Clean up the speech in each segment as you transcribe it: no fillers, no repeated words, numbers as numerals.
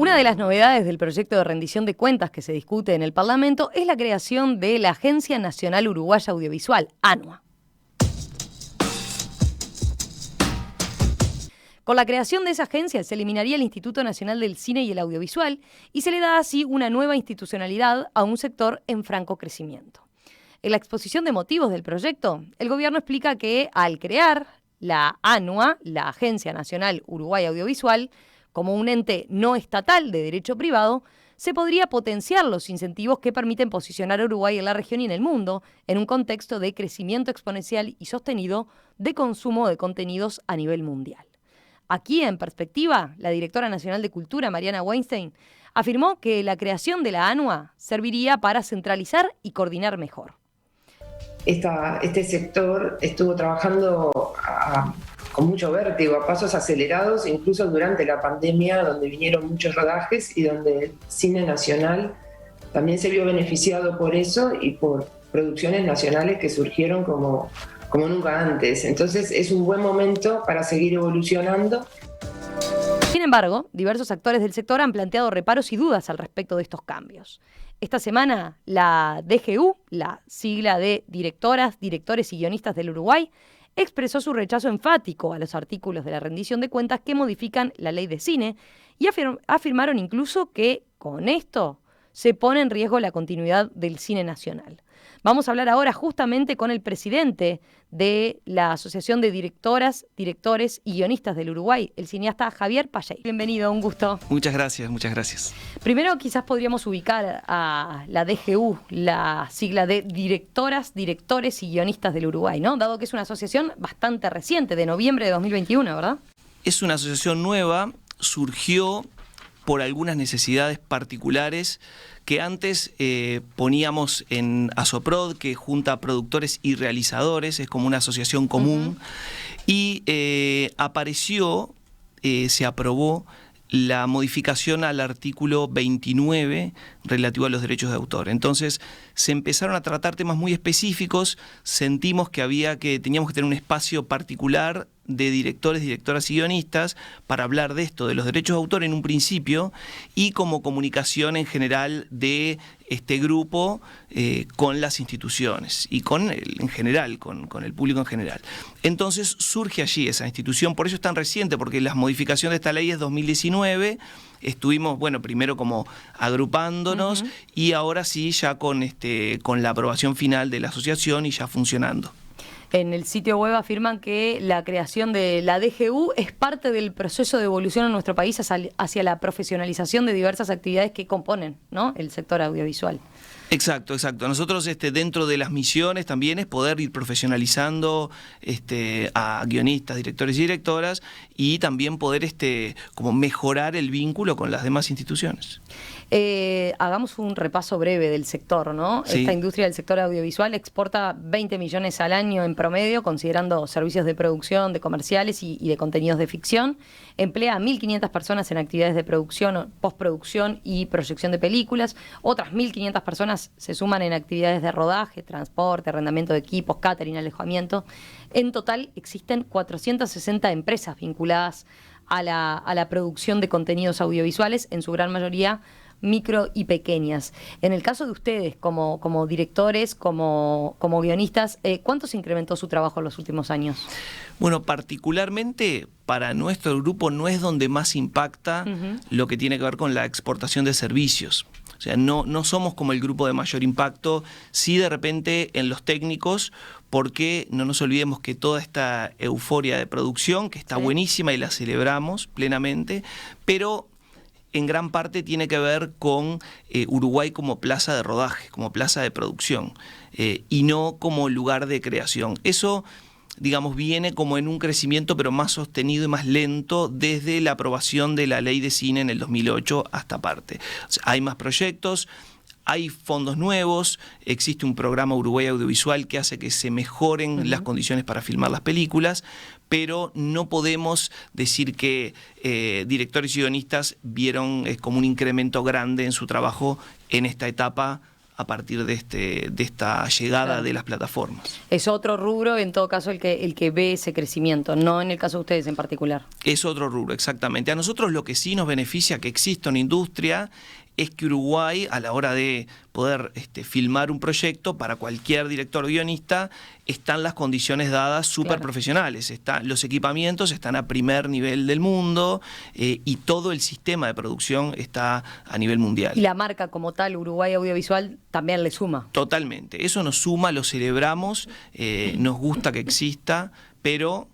Una de las novedades del proyecto de rendición de cuentas que se discute en el Parlamento es la creación de la Agencia Nacional Uruguaya Audiovisual, ANUA. Con la creación de esa agencia se eliminaría el Instituto Nacional del Cine y el Audiovisual y se le da así una nueva institucionalidad a un sector en franco crecimiento. En la exposición de motivos del proyecto, el gobierno explica que al crear la ANUA, la Agencia Nacional Uruguaya Audiovisual, como un ente no estatal de derecho privado, se podría potenciar los incentivos que permiten posicionar a Uruguay en la región y en el mundo en un contexto de crecimiento exponencial y sostenido de consumo de contenidos a nivel mundial. Aquí, en perspectiva, la directora nacional de Cultura, Mariana Weinstein, afirmó que la creación de la ANUA serviría para centralizar y coordinar mejor. Este sector estuvo trabajando con mucho vértigo, a pasos acelerados, incluso durante la pandemia, donde vinieron muchos rodajes y donde el cine nacional también se vio beneficiado por eso y por producciones nacionales que surgieron como nunca antes. Entonces es un buen momento para seguir evolucionando. Sin embargo, diversos actores del sector han planteado reparos y dudas al respecto de estos cambios. Esta semana, la DGU, la sigla de Directoras, Directores y Guionistas del Uruguay, expresó su rechazo enfático a los artículos de la rendición de cuentas que modifican la ley de cine y afirmaron incluso que con esto se pone en riesgo la continuidad del cine nacional. Vamos a hablar ahora justamente con el presidente de la Asociación de Directoras, Directores y Guionistas del Uruguay, el cineasta Javier Payey. Bienvenido, un gusto. Muchas gracias, muchas gracias. Primero quizás podríamos ubicar a la DGU, la sigla de Directoras, Directores y Guionistas del Uruguay, ¿no? Dado que es una asociación bastante reciente, de noviembre de 2021, ¿verdad? Es una asociación nueva, surgió por algunas necesidades particulares que antes poníamos en ASOPROD, que junta productores y realizadores, es como una asociación común, y apareció, se aprobó la modificación al artículo 29 relativo a los derechos de autor. Entonces se empezaron a tratar temas muy específicos, sentimos que teníamos que tener un espacio particular de directores, directoras y guionistas para hablar de esto, de los derechos de autor en un principio y como comunicación en general de este grupo con las instituciones y con el público en general. Entonces surge allí esa institución, por eso es tan reciente, porque la modificación de esta ley es 2019, estuvimos, primero como agrupándonos y ahora sí ya con la aprobación final de la asociación y ya funcionando. En el sitio web afirman que la creación de la DGU es parte del proceso de evolución en nuestro país hacia la profesionalización de diversas actividades que componen, ¿no?, el sector audiovisual. Exacto. Nosotros dentro de las misiones también es poder ir profesionalizando a guionistas, directores y directoras y también poder como mejorar el vínculo con las demás instituciones. Hagamos un repaso breve del sector, ¿no? Sí. Esta industria del sector audiovisual exporta 20 millones al año en promedio, considerando servicios de producción, de comerciales y de contenidos de ficción. Emplea a 1.500 personas en actividades de producción, postproducción y proyección de películas. Otras 1.500 personas se suman en actividades de rodaje, transporte, arrendamiento de equipos, catering, alojamiento. En total existen 460 empresas vinculadas a la producción de contenidos audiovisuales, en su gran mayoría micro y pequeñas. En el caso de ustedes, como directores, como guionistas, ¿cuánto se incrementó su trabajo en los últimos años? Bueno, particularmente para nuestro grupo no es donde más impacta lo que tiene que ver con la exportación de servicios. O sea, no somos como el grupo de mayor impacto, sí de repente en los técnicos, porque no nos olvidemos que toda esta euforia de producción, que está buenísima y la celebramos plenamente, pero en gran parte tiene que ver con Uruguay como plaza de rodaje, como plaza de producción, y no como lugar de creación. Eso, digamos, viene como en un crecimiento, pero más sostenido y más lento desde la aprobación de la ley de cine en el 2008 hasta parte. O sea, hay más proyectos, hay fondos nuevos, existe un programa Uruguay Audiovisual que hace que se mejoren las condiciones para filmar las películas, pero no podemos decir que directores y guionistas vieron como un incremento grande en su trabajo en esta etapa a partir de esta llegada de las plataformas. Es otro rubro, en todo caso, el que ve ese crecimiento, no en el caso de ustedes en particular. Es otro rubro, exactamente. A nosotros lo que sí nos beneficia que exista una industria es que Uruguay, a la hora de poder filmar un proyecto, para cualquier director guionista, están las condiciones dadas súper profesionales. Los equipamientos están a primer nivel del mundo y todo el sistema de producción está a nivel mundial. Y la marca como tal, Uruguay Audiovisual, también le suma. Totalmente. Eso nos suma, lo celebramos, nos gusta que exista, pero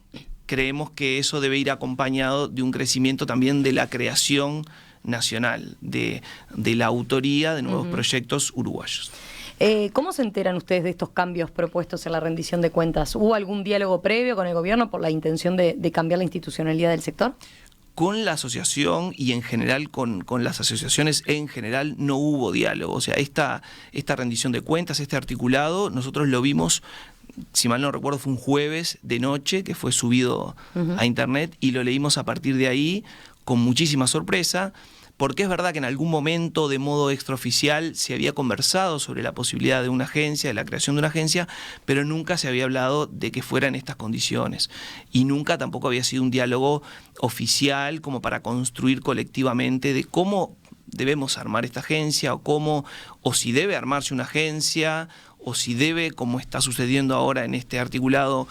creemos que eso debe ir acompañado de un crecimiento también de la creación nacional, de la autoría de nuevos proyectos uruguayos. ¿Cómo se enteran ustedes de estos cambios propuestos en la rendición de cuentas? ¿Hubo algún diálogo previo con el gobierno por la intención de cambiar la institucionalidad del sector? Con la asociación y en general con las asociaciones en general no hubo diálogo. O sea, esta rendición de cuentas, este articulado, nosotros lo vimos, si mal no recuerdo, fue un jueves de noche que fue subido a internet y lo leímos a partir de ahí con muchísima sorpresa, porque es verdad que en algún momento de modo extraoficial se había conversado sobre la posibilidad de una agencia, de la creación de una agencia, pero nunca se había hablado de que fuera en estas condiciones. Y nunca tampoco había sido un diálogo oficial como para construir colectivamente de cómo debemos armar esta agencia o si debe armarse una agencia o si debe, como está sucediendo ahora en este articulado,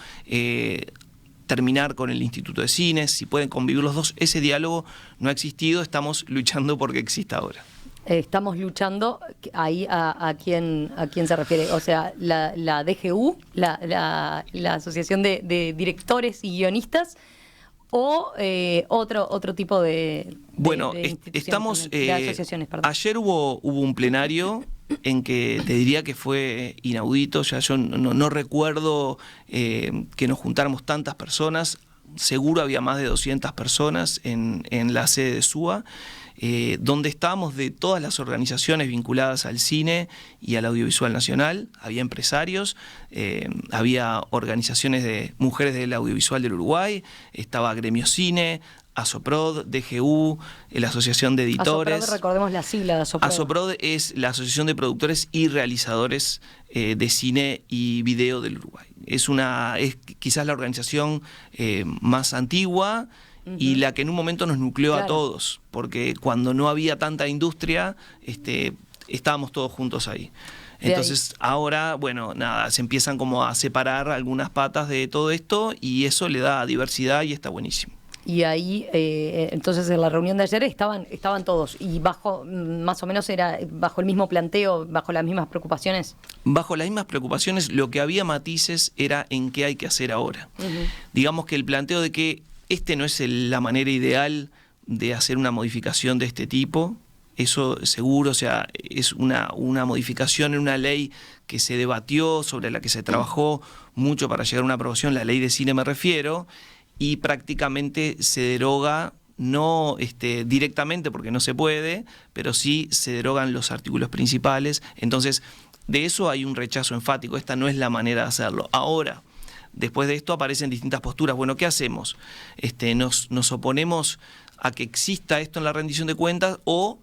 terminar con el Instituto de Cines, si pueden convivir los dos. Ese diálogo no ha existido, estamos luchando porque exista ahora. Estamos luchando, ahí a quién se refiere, o sea, la DGU, la Asociación de Directores y Guionistas, o otro tipo de bueno, estamos de asociaciones, perdón. Ayer hubo un plenario en que te diría que fue inaudito. Ya yo no recuerdo que nos juntáramos tantas personas. Seguro había más de 200 personas en la sede de SUA, donde estábamos de todas las organizaciones vinculadas al cine y al audiovisual nacional. Había empresarios, había organizaciones de mujeres del audiovisual del Uruguay, estaba Gremio Cine, ASOPROD, DGU, la Asociación de Editores. ASOPROD, recordemos la sigla de ASOPROD. ASOPROD es la Asociación de Productores y Realizadores de Cine y Video del Uruguay. Es quizás la organización más antigua y la que en un momento nos nucleó a todos, porque cuando no había tanta industria, estábamos todos juntos ahí. Entonces ahora, bueno, nada, se empiezan como a separar algunas patas de todo esto y eso le da diversidad y está buenísimo. Y ahí, entonces en la reunión de ayer estaban todos, y más o menos era bajo el mismo planteo, bajo las mismas preocupaciones. Bajo las mismas preocupaciones, lo que había matices era en qué hay que hacer ahora. Digamos que el planteo de que no es la manera ideal de hacer una modificación de este tipo, eso seguro, o sea, es una modificación en una ley que se debatió, sobre la que se trabajó mucho para llegar a una aprobación, la ley de cine me refiero, y prácticamente se deroga, no directamente porque no se puede, pero sí se derogan los artículos principales. Entonces, de eso hay un rechazo enfático, esta no es la manera de hacerlo. Ahora, después de esto aparecen distintas posturas. Bueno, ¿qué hacemos? ¿Nos oponemos a que exista esto en la rendición de cuentas o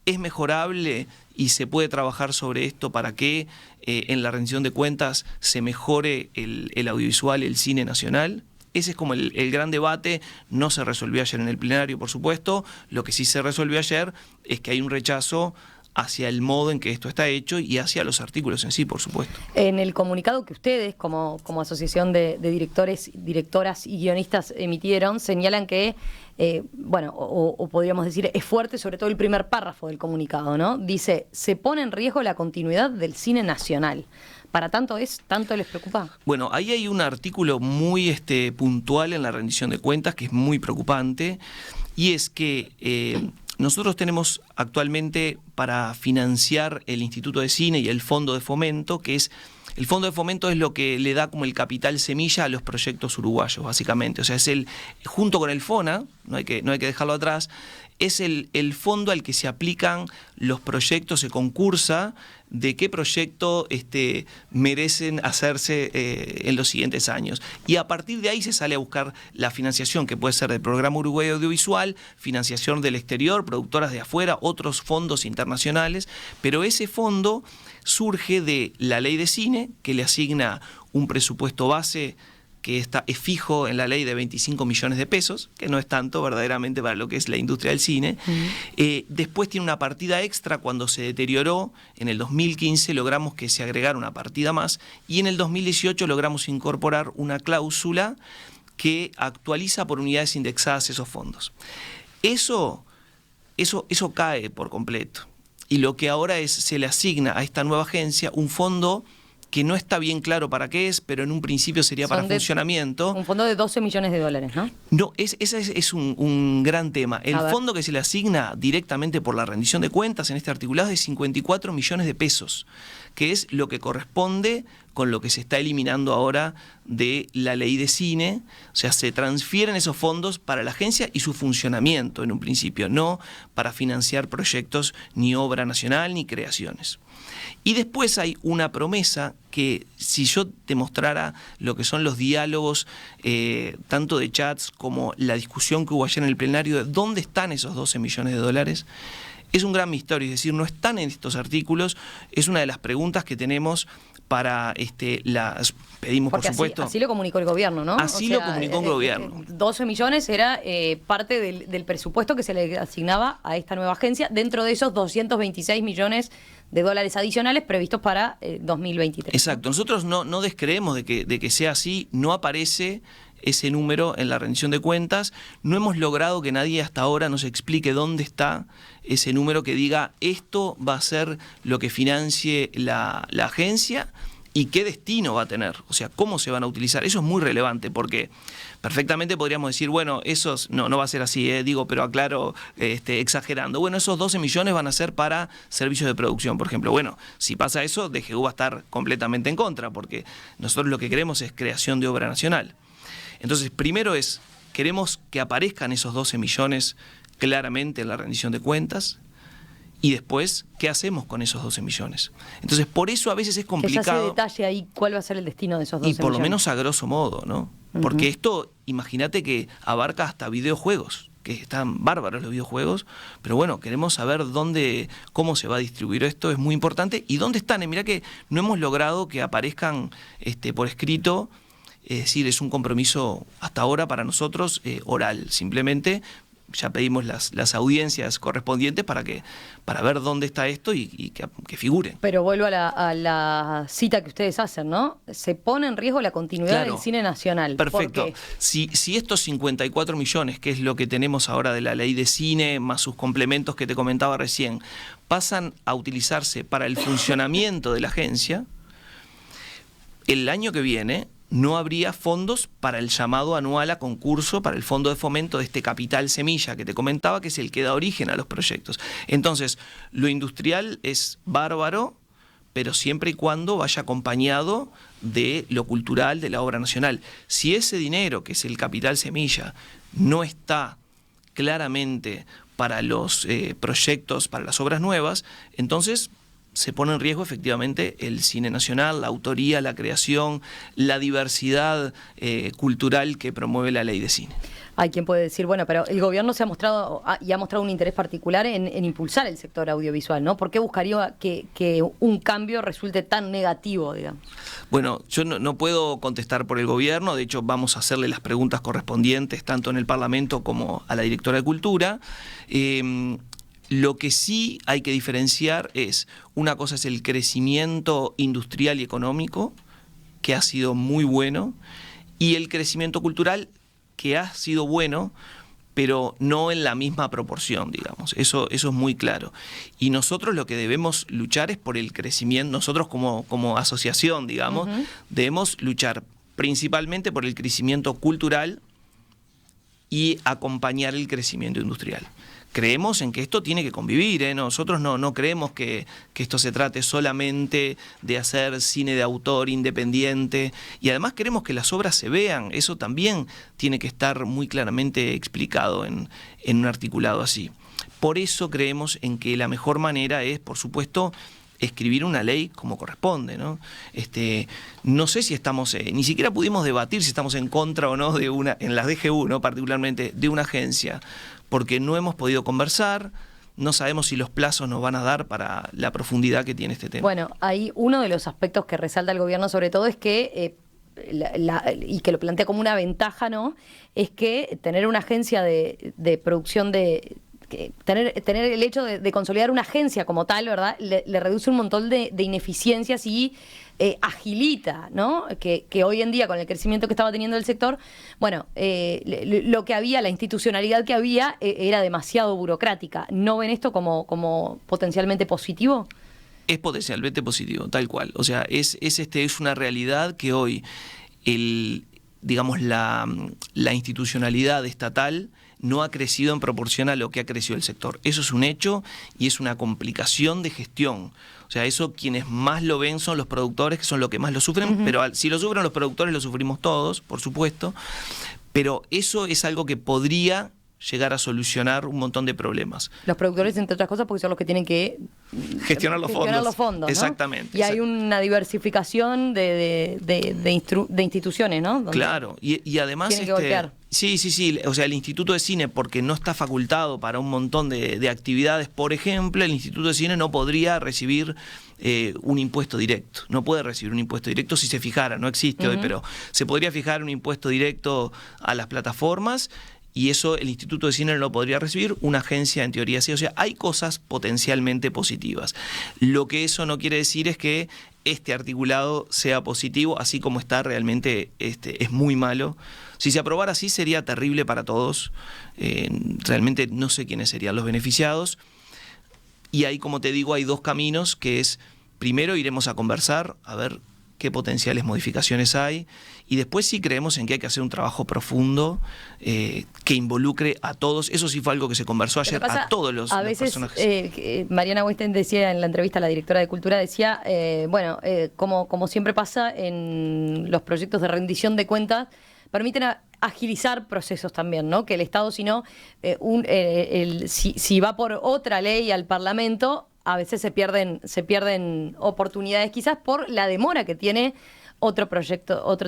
es mejorable y se puede trabajar sobre esto para que en la rendición de cuentas se mejore el audiovisual, el cine nacional? Ese es como el gran debate. No se resolvió ayer en el plenario, por supuesto. Lo que sí se resolvió ayer es que hay un rechazo hacia el modo en que esto está hecho y hacia los artículos en sí, por supuesto. En el comunicado que ustedes, como asociación de directores, directoras y guionistas emitieron, señalan que, o podríamos decir, es fuerte sobre todo el primer párrafo del comunicado, ¿no? Dice, se pone en riesgo la continuidad del cine nacional. ¿Para tanto les preocupa? Bueno, ahí hay un artículo muy puntual en la rendición de cuentas que es muy preocupante, y es que nosotros tenemos actualmente para financiar el Instituto de Cine y el Fondo de Fomento, que es el Fondo de Fomento es lo que le da como el capital semilla a los proyectos uruguayos, básicamente. O sea, es junto con el FONA, no hay que dejarlo atrás, es el fondo al que se aplican los proyectos, se concursa de qué proyecto merecen hacerse en los siguientes años. Y a partir de ahí se sale a buscar la financiación, que puede ser del Programa Uruguay Audiovisual, financiación del exterior, productoras de afuera, otros fondos internacionales, pero ese fondo surge de la ley de cine, que le asigna un presupuesto base que es fijo en la ley de 25 millones de pesos, que no es tanto verdaderamente para lo que es la industria del cine. Después tiene una partida extra cuando se deterioró. En el 2015 logramos que se agregara una partida más y en el 2018 logramos incorporar una cláusula que actualiza por unidades indexadas esos fondos. Eso cae por completo. Y lo que ahora se le asigna a esta nueva agencia un fondo que no está bien claro para qué es, pero en un principio sería para funcionamiento. Un fondo de 12 millones de dólares, ¿no? No, ese es un gran tema. El fondo que se le asigna directamente por la rendición de cuentas en este articulado es de 54 millones de pesos, que es lo que corresponde con lo que se está eliminando ahora de la ley de cine. O sea, se transfieren esos fondos para la agencia y su funcionamiento en un principio, no para financiar proyectos ni obra nacional ni creaciones. Y después hay una promesa que si yo te mostrara lo que son los diálogos, tanto de chats como la discusión que hubo ayer en el plenario de dónde están esos 12 millones de dólares, es un gran misterio, es decir, no están en estos artículos, es una de las preguntas que tenemos para las pedimos. Porque por supuesto. Así lo comunicó el gobierno, ¿no? Así lo comunicó el gobierno. 12 millones era parte del presupuesto que se le asignaba a esta nueva agencia, dentro de esos 226 millones de dólares adicionales previstos para 2023. Exacto. Nosotros no descreemos de que sea así, no aparece ese número en la rendición de cuentas. No hemos logrado que nadie hasta ahora nos explique dónde está ese número que diga esto va a ser lo que financie la agencia y qué destino va a tener, o sea, cómo se van a utilizar. Eso es muy relevante porque perfectamente podríamos decir, bueno, esos no va a ser así, pero aclaro exagerando. Bueno, esos 12 millones van a ser para servicios de producción, por ejemplo. Bueno, si pasa eso, DGU va a estar completamente en contra porque nosotros lo que queremos es creación de obra nacional. Entonces, primero queremos que aparezcan esos 12 millones claramente en la rendición de cuentas y después, ¿qué hacemos con esos 12 millones? Entonces, por eso a veces es complicado. Que ya se detalle ahí cuál va a ser el destino de esos 12 millones. Y por lo menos a grosso modo, ¿no? Porque esto, imagínate que abarca hasta videojuegos, que están bárbaros los videojuegos, pero bueno, queremos saber cómo se va a distribuir esto, es muy importante, y dónde están. Mirá que no hemos logrado que aparezcan por escrito. Es decir, es un compromiso hasta ahora para nosotros oral. Simplemente ya pedimos las audiencias correspondientes para ver dónde está esto y que figure. Pero vuelvo a la cita que ustedes hacen, ¿no? Se pone en riesgo la continuidad del cine nacional. Perfecto. Si estos 54 millones, que es lo que tenemos ahora de la ley de cine, más sus complementos que te comentaba recién, pasan a utilizarse para el funcionamiento de la agencia, el año que viene no habría fondos para el llamado anual a concurso, para el fondo de fomento de este capital semilla que te comentaba, que es el que da origen a los proyectos. Entonces, lo industrial es bárbaro, pero siempre y cuando vaya acompañado de lo cultural, de la obra nacional. Si ese dinero, que es el capital semilla, no está claramente para los proyectos, para las obras nuevas, entonces se pone en riesgo efectivamente el cine nacional, la autoría, la creación, la diversidad cultural que promueve la ley de cine. Hay quien puede decir, bueno, pero el gobierno ha mostrado un interés particular en impulsar el sector audiovisual, ¿no? ¿Por qué buscaría que un cambio resulte tan negativo, digamos? Bueno, yo no puedo contestar por el gobierno, de hecho vamos a hacerle las preguntas correspondientes tanto en el Parlamento como a la directora de Cultura. Lo que sí hay que diferenciar es, una cosa es el crecimiento industrial y económico, que ha sido muy bueno, y el crecimiento cultural, que ha sido bueno, pero no en la misma proporción, digamos. Eso es muy claro. Y nosotros lo que debemos luchar es por el crecimiento, nosotros como asociación, digamos, debemos luchar principalmente por el crecimiento cultural y acompañar el crecimiento industrial. Creemos en que esto tiene que convivir, Nosotros no creemos que esto se trate solamente de hacer cine de autor independiente, y además queremos que las obras se vean. Eso también tiene que estar muy claramente explicado en un articulado así. por eso creemos en que la mejor manera es, por supuesto, escribir una ley como corresponde, ¿no? No sé si estamos, ni siquiera pudimos debatir si estamos en contra o no de en las DGU, ¿no? Particularmente de una agencia, porque no hemos podido conversar. No sabemos si los plazos nos van a dar para la profundidad que tiene este tema. Bueno, ahí uno de los aspectos que resalta el gobierno sobre todo es que, y que lo plantea como una ventaja, ¿no? Es que tener una agencia de producción tener el hecho de consolidar una agencia como tal, ¿verdad? Le reduce un montón de ineficiencias y agilita, ¿no? Que hoy en día, con el crecimiento que estaba teniendo el sector, bueno, lo que había, la institucionalidad que había, era demasiado burocrática. ¿No ven esto como potencialmente positivo? Es potencialmente positivo, tal cual. O sea, es una realidad que hoy digamos, la institucionalidad estatal no ha crecido en proporción a lo que ha crecido el sector. Eso es un hecho y es una complicación de gestión. O sea, eso quienes más lo ven son los productores, que son los que más lo sufren, pero si lo sufren los productores, lo sufrimos todos, por supuesto. Pero eso es algo que podría llegar a solucionar un montón de problemas. Los productores, entre otras cosas, porque son los que tienen que gestionar los fondos. ¿No? Exactamente. Y hay una diversificación de instituciones, ¿no? Donde claro, y además tienen que golpear. Sí. O sea, el Instituto de Cine, porque no está facultado para un montón de actividades, por ejemplo, el Instituto de Cine no podría recibir un impuesto directo. No puede recibir un impuesto directo si se fijara, no existe hoy, pero se podría fijar un impuesto directo a las plataformas. Y eso el Instituto de Cine no lo podría recibir, una agencia en teoría sí. O sea, hay cosas potencialmente positivas. Lo que eso no quiere decir es que este articulado sea positivo, así como está realmente es muy malo. Si se aprobara así sería terrible para todos. Realmente no sé quiénes serían los beneficiados. Y ahí, como te digo, hay dos caminos, que es, primero iremos a conversar, a ver qué potenciales modificaciones hay, y después sí creemos en que hay que hacer un trabajo profundo que involucre a todos. Eso sí fue algo que se conversó ayer a todos los personajes. Mariana Weinstein decía en la entrevista, la directora de Cultura, decía, como siempre pasa en los proyectos de rendición de cuentas, permiten agilizar procesos también, ¿no? Que el Estado, si no, si va por otra ley al Parlamento, a veces se pierden oportunidades, quizás por la demora que tiene otro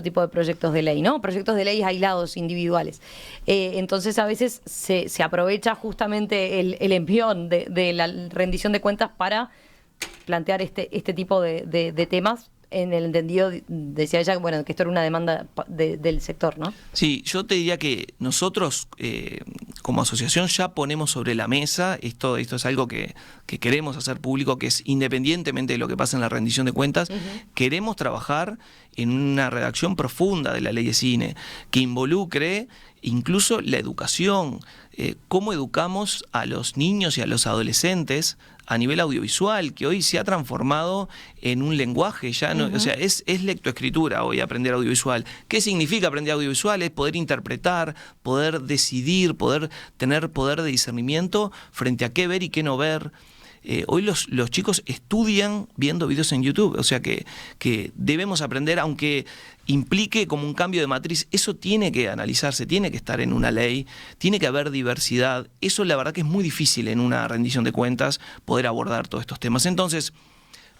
tipo de proyectos de ley, ¿no? Proyectos de ley aislados, individuales. Entonces, a veces se aprovecha justamente el envión de la rendición de cuentas para plantear este tipo de temas, en el entendido, decía ella, bueno, que esto era una demanda del sector, ¿no? Sí, yo te diría que nosotros como asociación ya ponemos sobre la mesa, esto es algo que queremos hacer público, que es independientemente de lo que pasa en la rendición de cuentas, queremos trabajar en una redacción profunda de la ley de cine, que involucre incluso la educación, cómo educamos a los niños y a los adolescentes a nivel audiovisual, que hoy se ha transformado en un lenguaje, ya no, o sea, es lectoescritura hoy aprender audiovisual. ¿Qué significa aprender audiovisual? Es poder interpretar, poder decidir, poder tener poder de discernimiento frente a qué ver y qué no ver. Hoy los chicos estudian viendo videos en YouTube, o sea que debemos aprender, aunque implique como un cambio de matriz, eso tiene que analizarse, tiene que estar en una ley, tiene que haber diversidad. Eso la verdad que es muy difícil en una rendición de cuentas poder abordar todos estos temas. Entonces,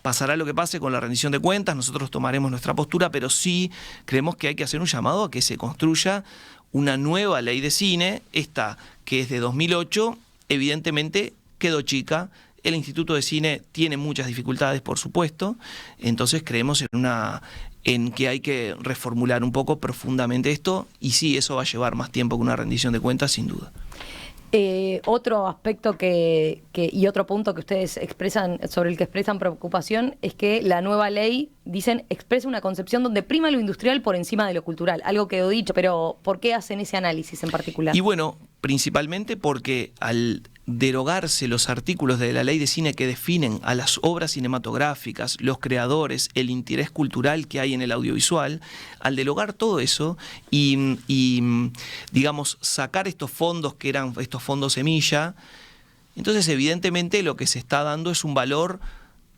pasará lo que pase con la rendición de cuentas, nosotros tomaremos nuestra postura, pero sí creemos que hay que hacer un llamado a que se construya una nueva ley de cine. Esta, que es de 2008, evidentemente quedó chica. El Instituto de Cine tiene muchas dificultades, por supuesto, entonces creemos en que hay que reformular un poco profundamente esto, y sí, eso va a llevar más tiempo que una rendición de cuentas, sin duda. Otro aspecto y otro punto que ustedes expresan, sobre el que expresan preocupación, es que la nueva ley, dicen, expresa una concepción donde prima lo industrial por encima de lo cultural. Algo que he dicho, pero ¿por qué hacen ese análisis en particular? Y bueno, principalmente porque al derogarse los artículos de la ley de cine que definen a las obras cinematográficas, los creadores, el interés cultural que hay en el audiovisual, al derogar todo eso y digamos, sacar estos fondos que eran estos fondos semilla, entonces evidentemente lo que se está dando es un valor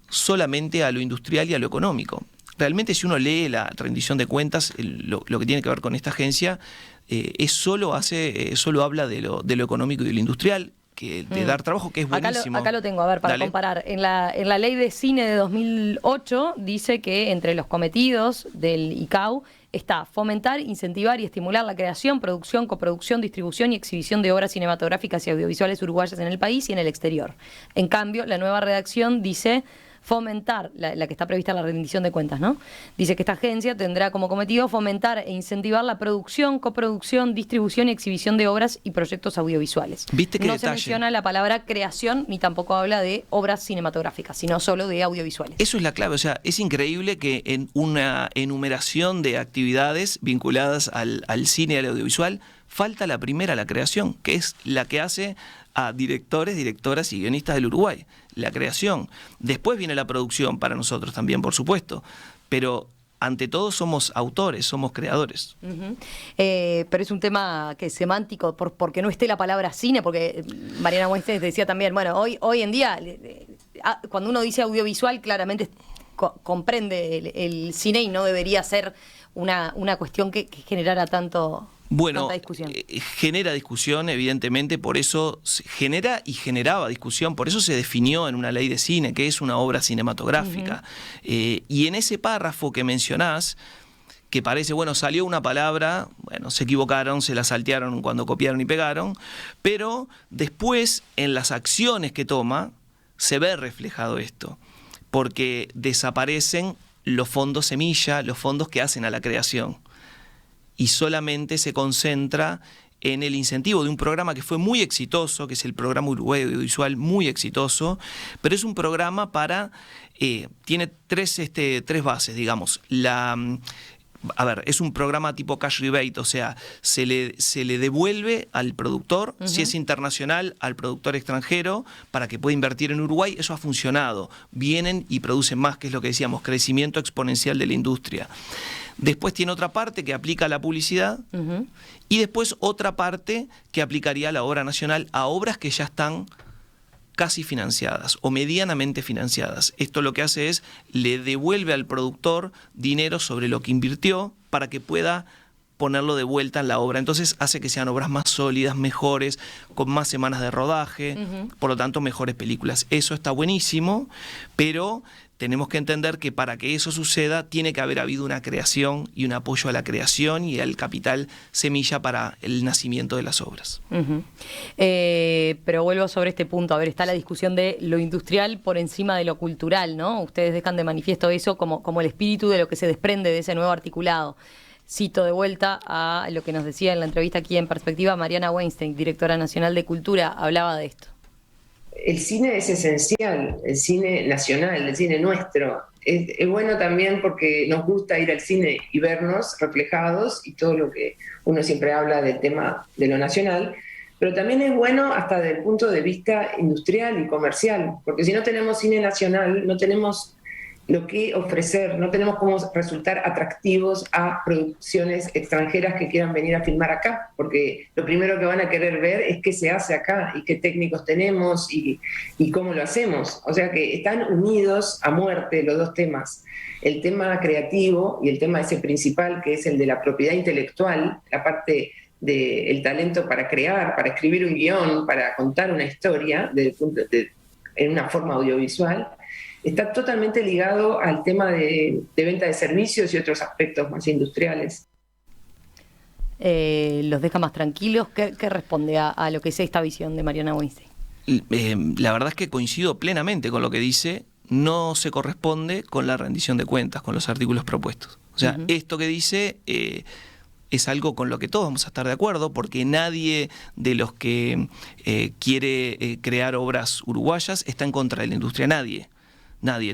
solamente a lo industrial y a lo económico. Realmente, si uno lee la rendición de cuentas, lo que tiene que ver con esta agencia, solo habla de lo económico y de lo industrial. de dar trabajo, que es buenísimo. Acá lo tengo, a ver, para comparar. En la ley de cine de 2008 dice que entre los cometidos del ICAO está fomentar, incentivar y estimular la creación, producción, coproducción, distribución y exhibición de obras cinematográficas y audiovisuales uruguayas en el país y en el exterior. En cambio, la nueva redacción dice fomentar, la que está prevista en la rendición de cuentas, ¿no? Dice que esta agencia tendrá como cometido fomentar e incentivar la producción, coproducción, distribución y exhibición de obras y proyectos audiovisuales. ¿Viste qué no detalle? se menciona la palabra creación ni tampoco habla de obras cinematográficas, sino solo de audiovisuales. Eso es la clave, o sea, es increíble que en una enumeración de actividades vinculadas al cine y al audiovisual falta la primera, la creación, que es la que hace a directores, directoras y guionistas del Uruguay. La creación. Después viene la producción para nosotros también, por supuesto. Pero ante todo somos autores, somos creadores. Pero es un tema que es semántico, porque no esté la palabra cine, porque Mariana Weinstein decía también, bueno, hoy en día, cuando uno dice audiovisual, claramente comprende el cine y no debería ser una cuestión que generara tanta discusión. Genera discusión, evidentemente, por eso genera y generaba discusión, por eso se definió en una ley de cine que es una obra cinematográfica. Y en ese párrafo que mencionás, que parece, bueno, salió una palabra, bueno, se equivocaron, se la saltearon cuando copiaron y pegaron, pero después en las acciones que toma se ve reflejado esto, porque desaparecen los fondos semilla, los fondos que hacen a la creación. Y solamente se concentra en el incentivo de un programa que fue muy exitoso, que es el programa Uruguay Audiovisual, muy exitoso, pero es un programa tiene tres bases, digamos. Es un programa tipo cash rebate, o sea, se le devuelve al productor, si es internacional, al productor extranjero, para que pueda invertir en Uruguay. Eso ha funcionado. Vienen y producen más, que es lo que decíamos, crecimiento exponencial de la industria. Después tiene otra parte que aplica a la publicidad y después otra parte que aplicaría a la obra nacional, a obras que ya están casi financiadas o medianamente financiadas. Esto lo que hace es, le devuelve al productor dinero sobre lo que invirtió para que pueda ponerlo de vuelta en la obra. Entonces hace que sean obras más sólidas, mejores, con más semanas de rodaje, por lo tanto mejores películas. Eso está buenísimo, pero tenemos que entender que para que eso suceda tiene que haber habido una creación y un apoyo a la creación y al capital semilla para el nacimiento de las obras. Pero vuelvo sobre este punto. A ver, está la discusión de lo industrial por encima de lo cultural, ¿no? Ustedes dejan de manifiesto eso como el espíritu de lo que se desprende de ese nuevo articulado. Cito de vuelta a lo que nos decía en la entrevista aquí en Perspectiva Mariana Weinstein, directora nacional de Cultura, hablaba de esto. El cine es esencial, el cine nacional, el cine nuestro. Es bueno también porque nos gusta ir al cine y vernos reflejados y todo lo que uno siempre habla del tema de lo nacional, pero también es bueno hasta desde el punto de vista industrial y comercial, porque si no tenemos cine nacional, no tenemos lo que ofrecer, no tenemos cómo resultar atractivos a producciones extranjeras que quieran venir a filmar acá, porque lo primero que van a querer ver es qué se hace acá y qué técnicos tenemos y cómo lo hacemos. O sea que están unidos a muerte los dos temas, el tema creativo y el tema ese principal que es el de la propiedad intelectual, la parte del talento para crear, para escribir un guión, para contar una historia en una forma audiovisual. Está totalmente ligado al tema de venta de servicios y otros aspectos más industriales. ¿Los deja más tranquilos? ¿Qué responde a lo que es esta visión de Mariana Weinstein? La verdad es que coincido plenamente con lo que dice. No se corresponde con la rendición de cuentas, con los artículos propuestos. O sea, esto que dice es algo con lo que todos vamos a estar de acuerdo, porque nadie de los que quiere crear obras uruguayas está en contra de la industria, nadie,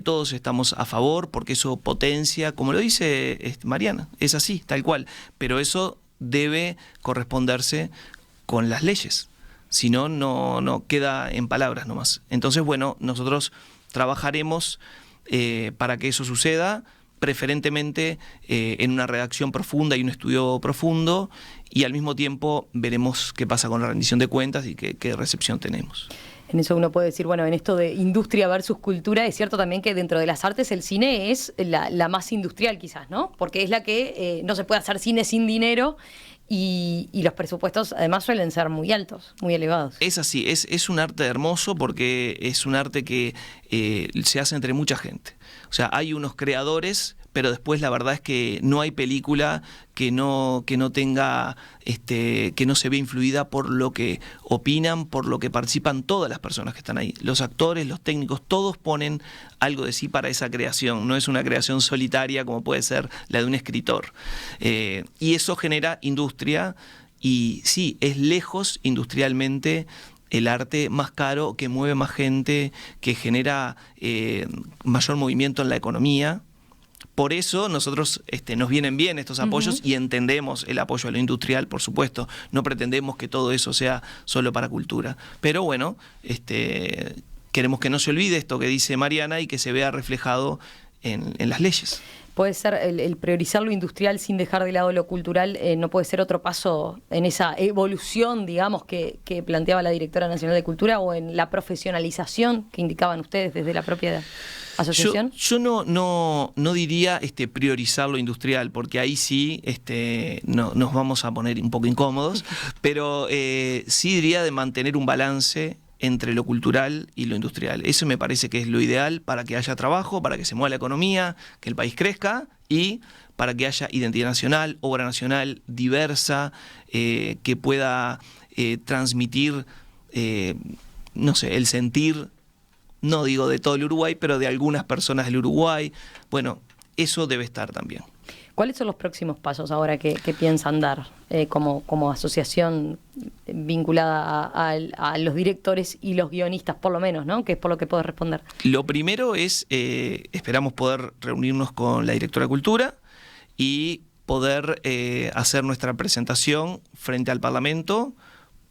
todos estamos a favor porque eso potencia, como lo dice Mariana, es así, tal cual, pero eso debe corresponderse con las leyes, si no, no queda en palabras nomás. Entonces, bueno, nosotros trabajaremos para que eso suceda, preferentemente en una redacción profunda y un estudio profundo, y al mismo tiempo veremos qué pasa con la rendición de cuentas y qué recepción tenemos. En eso uno puede decir, bueno, en esto de industria versus cultura, es cierto también que dentro de las artes el cine es la más industrial quizás, ¿no? Porque es la que no se puede hacer cine sin dinero y los presupuestos además suelen ser muy altos, muy elevados. Es así, es un arte hermoso porque es un arte que se hace entre mucha gente. O sea, hay unos creadores, pero después la verdad es que no hay película que no tenga, que no se ve influida por lo que opinan, por lo que participan todas las personas que están ahí. Los actores, los técnicos, todos ponen algo de sí para esa creación. No es una creación solitaria como puede ser la de un escritor. Y eso genera industria y sí, es lejos industrialmente el arte más caro, que mueve más gente, que genera mayor movimiento en la economía. Por eso nosotros nos vienen bien estos apoyos y entendemos el apoyo a lo industrial, por supuesto. No pretendemos que todo eso sea solo para cultura. Pero bueno, queremos que no se olvide esto que dice Mariana y que se vea reflejado en las leyes. Puede ser el priorizar lo industrial sin dejar de lado lo cultural, no puede ser otro paso en esa evolución, digamos, que planteaba la directora nacional de Cultura, o en la profesionalización que indicaban ustedes desde la propia asociación. Yo no diría priorizar lo industrial, porque ahí sí nos vamos a poner un poco incómodos, pero sí diría de mantener un balance entre lo cultural y lo industrial. Eso me parece que es lo ideal para que haya trabajo, para que se mueva la economía, que el país crezca y para que haya identidad nacional, obra nacional diversa, que pueda transmitir, no sé, el sentir, no digo de todo el Uruguay, pero de algunas personas del Uruguay. Bueno, eso debe estar también. ¿Cuáles son los próximos pasos ahora que piensan dar como asociación vinculada a los directores y los guionistas, por lo menos, ¿no? Que es por lo que puedo responder. Lo primero es, esperamos poder reunirnos con la directora de Cultura y poder hacer nuestra presentación frente al Parlamento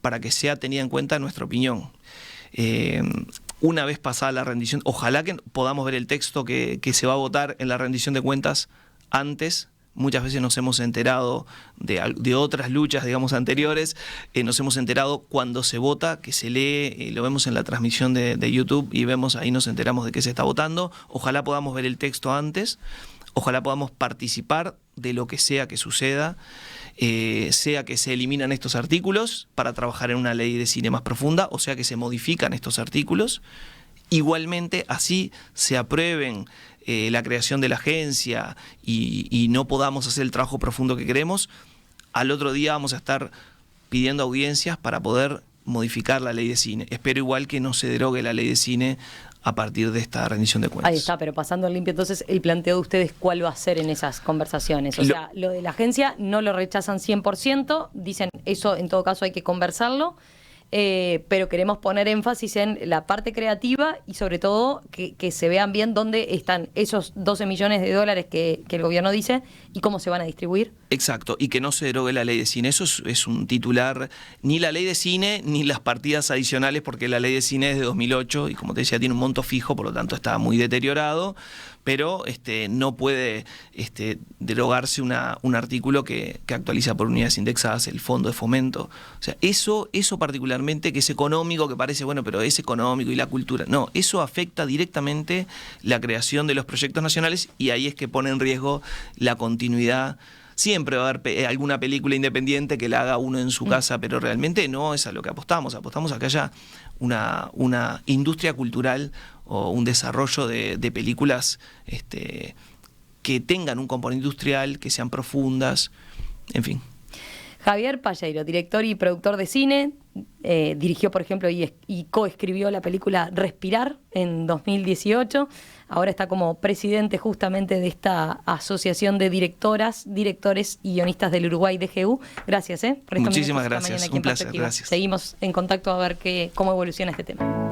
para que sea tenida en cuenta nuestra opinión. Una vez pasada la rendición, ojalá que podamos ver el texto que se va a votar en la rendición de cuentas antes. Muchas veces nos hemos enterado de otras luchas, digamos, anteriores. Nos hemos enterado cuando se vota, que se lee, lo vemos en la transmisión de YouTube y vemos, ahí nos enteramos de qué se está votando. Ojalá podamos ver el texto antes, ojalá podamos participar de lo que sea que suceda, sea que se eliminan estos artículos para trabajar en una ley de cine más profunda, o sea que se modifican estos artículos. Igualmente, así se aprueben la creación de la agencia y no podamos hacer el trabajo profundo que queremos, al otro día vamos a estar pidiendo audiencias para poder modificar la ley de cine. Espero igual que no se derogue la ley de cine a partir de esta rendición de cuentas. Ahí está, pero pasando al limpio, entonces, el planteo de ustedes, ¿cuál va a ser en esas conversaciones? O sea, lo de la agencia no lo rechazan 100%, dicen eso en todo caso hay que conversarlo, pero queremos poner énfasis en la parte creativa y sobre todo que se vean bien dónde están esos 12 millones de dólares que el gobierno dice y cómo se van a distribuir. Exacto, y que no se derogue la ley de cine. Eso es un titular, ni la ley de cine ni las partidas adicionales, porque la ley de cine es de 2008 y como te decía tiene un monto fijo, por lo tanto está muy deteriorado, pero no puede derogarse un artículo que actualiza por unidades indexadas el fondo de fomento. O sea, eso particularmente, que es económico, que parece, bueno, pero es económico y la cultura. No, eso afecta directamente la creación de los proyectos nacionales y ahí es que pone en riesgo la continuidad. Siempre va a haber alguna película independiente que la haga uno en su casa, pero realmente no es a lo que apostamos. Apostamos a que haya una industria cultural o un desarrollo de películas que tengan un componente industrial, que sean profundas, en fin. Javier Palleiro, director y productor de cine, dirigió, por ejemplo, y coescribió la película Respirar en 2018. Ahora está como presidente justamente de esta asociación de directoras, directores y guionistas del Uruguay, DGU. Gracias, por esta Muchísimas gracias, un placer, gracias. Seguimos en contacto a ver cómo evoluciona este tema.